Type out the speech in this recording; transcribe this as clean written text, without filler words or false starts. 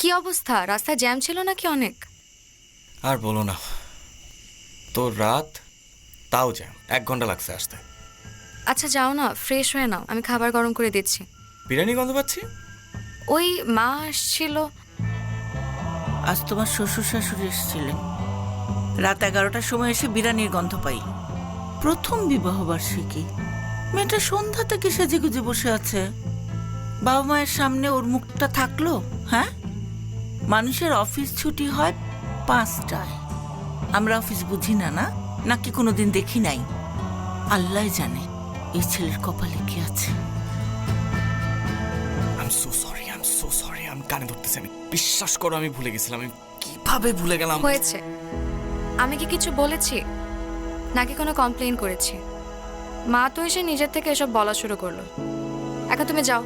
কি অবস্থা? রাস্তায় জ্যাম ছিল নাকি অনেক? আর বলো না, তোর রাত, তাও জ্যাম, 1 ঘন্টা লাগছে আসতে। আচ্ছা যাও না, ফ্রেশ হয়ে নাও, আমি খাবার গরম করে দিচ্ছি। বিরিয়ানি গন্ধ পাচ্ছি। ওই মা আসছিল। আজ তোমার শ্বশুর শাশুড়ি এসেছিলেন। রাত 11টার সময় এসে বিরিয়ানির গন্ধ পাই। প্রথম বিবাহ বার্ষিকী, মেয়েটা সন্ধ্যা থেকে সেজেগুজে বসে আছে। বাবা মায়ের সামনে ওর মুখটা থাকলো? হ্যাঁ, মানুষের অফিস ছুটি হয় 5টায়। আমরা অফিস বুঝি না, না নাকি কোনোদিন দেখি নাই? আল্লাহ জানে এই ছেলের কপালে কি আছে। আই এম সো সরি, আমি কানে ধরতেছি। আমি বিশ্বাস করো, আমি ভুলে গেছিলাম। আমি কিভাবে ভুলে গেলাম? হয়েছে। আমি কি কিছু বলেছি নাকি কোনো কমপ্লেইন করেছি? মা তো এসে নিজের থেকে এসব বলা শুরু করলো। এখন তুমি যাও,